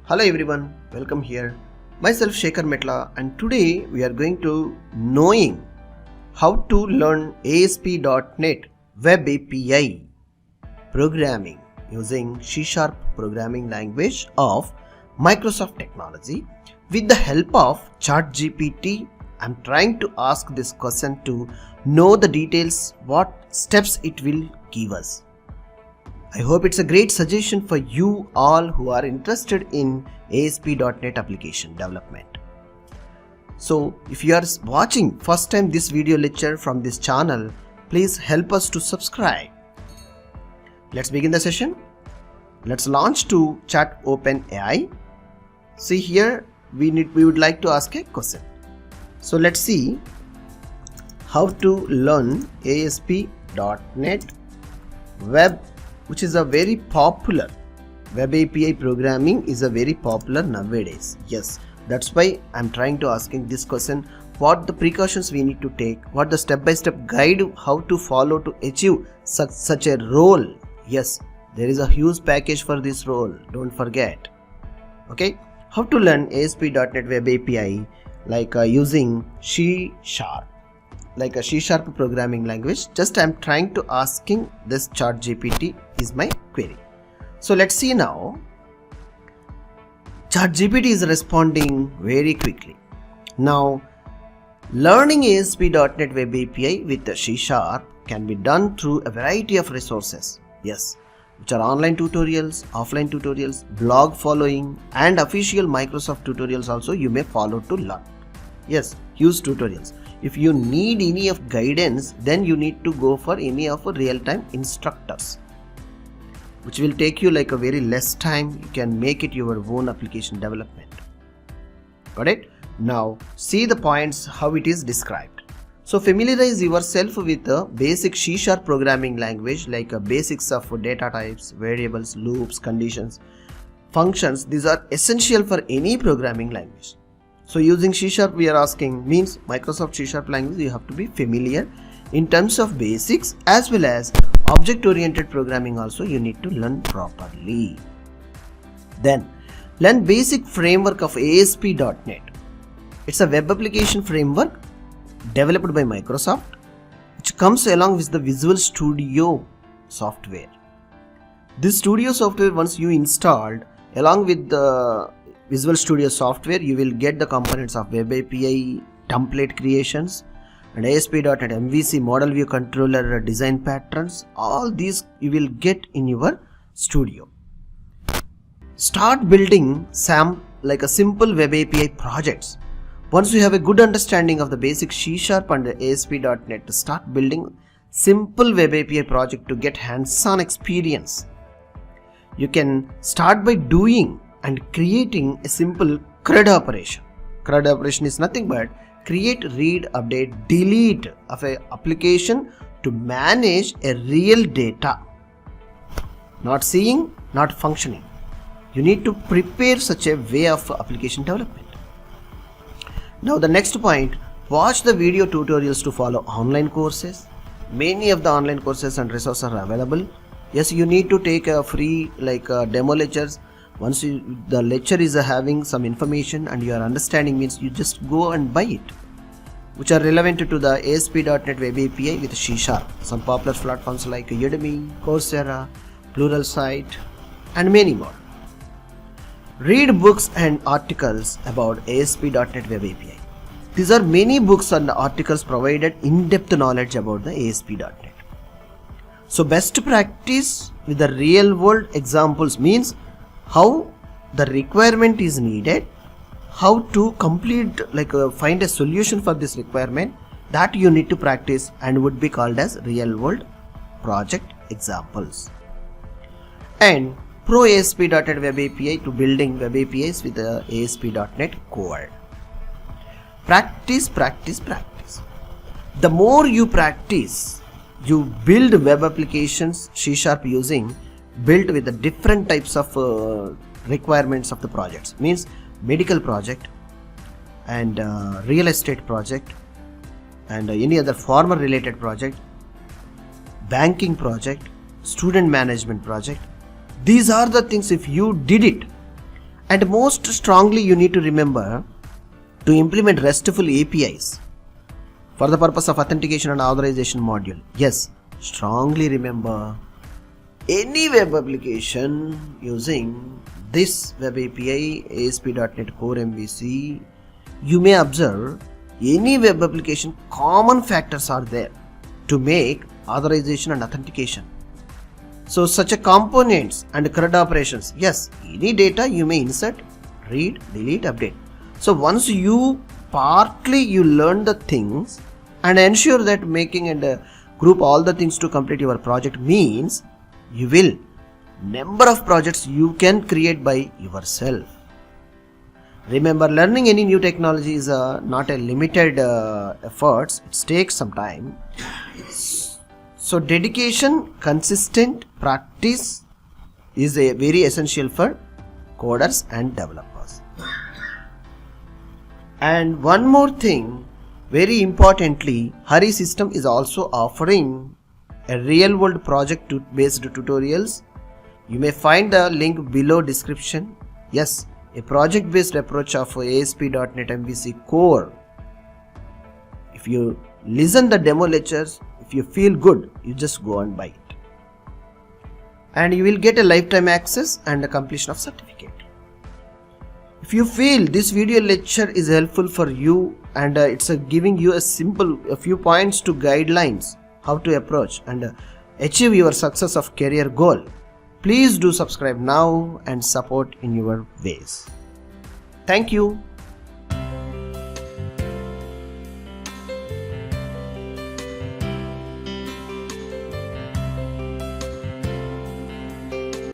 Hello everyone, welcome here. Myself Sekhar Metla, and today we are going to knowing how to learn ASP.NET Web API programming using C# programming language of Microsoft technology with the help of ChatGPT. I'm trying to ask this question to know the details, what steps it will give us. I hope it's a great suggestion for you all who are interested in ASP.NET application development. So if you are watching first time this video lecture from this channel, please help us to subscribe. Let's begin the session. Let's launch to Chat Open AI. See here we would like to ask a question. So let's see how to learn ASP.NET Web, which is a very popular web API programming is a very popular nowadays. Yes, that's why I'm trying to asking this question. What the precautions we need to take? What the step-by-step guide how to follow to achieve such a role? Yes, there is a huge package for this role. Don't forget. Okay, how to learn ASP.NET Web API like using C#. Like a C# programming language. Just I'm trying to asking this ChatGPT is my query. So let's see now. ChatGPT is responding very quickly. Now learning ASP.NET Web API with the C# can be done through a variety of resources. Yes, which are online tutorials, offline tutorials, blog following, and official Microsoft tutorials also you may follow to learn. Yes, use tutorials. If you need any of guidance, then you need to go for any of a real-time instructors, which will take you like a very less time. You can make it your own application development. Got it? Now see the points how it is described. So familiarize yourself with the basic C# programming language like a basics of data types, variables, loops, conditions, functions. These are essential for any programming language. So using C# we are asking means Microsoft C# language you have to be familiar in terms of basics as well as object-oriented programming also you need to learn properly. Then learn basic framework of ASP.NET. It's a web application framework developed by Microsoft which comes along with the Visual Studio software. This Studio software once you installed along with the Visual Studio software, you will get the components of Web API, template creations, and ASP.NET MVC model view controller design patterns. All these you will get in your studio. Start building like a simple Web API projects. Once you have a good understanding of the basic C# and ASP.NET, start building simple Web API project to get hands-on experience. You can start by doing and creating a simple CRUD operation. CRUD operation is nothing but create, read, update, delete of an application to manage a real data. Not seeing, not functioning. You need to prepare such a way of application development. Now the next point, watch the video tutorials to follow online courses. Many of the online courses and resources are available. Yes, you need to take a free demo lectures. Once the lecture is having some information and your understanding means you just go and buy it, which are relevant to the ASP.NET Web API with C#. Some popular platforms like Udemy, Coursera, Pluralsight, and many more. Read books and articles about ASP.NET Web API. These are many books and articles provided in-depth knowledge about the ASP.NET. So best practice with the real-world examples means how the requirement is needed, how to complete find a solution for this requirement, that you need to practice and would be called as real world project examples. And Pro ASP.NET Web API to building web APIs with the ASP.NET Core. Practice, practice, practice. The more you practice, you build web applications C# using built with the different types of requirements of the projects, means medical project and real estate project and any other farmer related project, banking project, student management project. These are the things if you did it And most strongly you need to remember to implement RESTful APIs for the purpose of authentication and authorization module. Yes, strongly remember, any web application using this web API ASP.NET Core MVC, you may observe any web application common factors are there to make authorization and authentication. So such a components and CRUD operations, yes, any data you may insert, read, delete, update. So once you partly learn the things and ensure that making and group all the things to complete your project means you will number of projects you can create by yourself. Remember, learning any new technology is not a limited efforts. It takes some time. So dedication, consistent practice is a very essential for coders and developers. And one more thing, very importantly, Harisystems is also offering a real world project based tutorials. You may find the link below description. Yes, a project based approach of ASP.NET MVC Core. If you listen the demo lectures, if you feel good, you just go and buy it. And you will get a lifetime access and a completion of certificate. If you feel this video lecture is helpful for you and it's giving you a few points to guidelines how to approach and achieve your success of career goal, please do subscribe now and support in your ways. Thank you.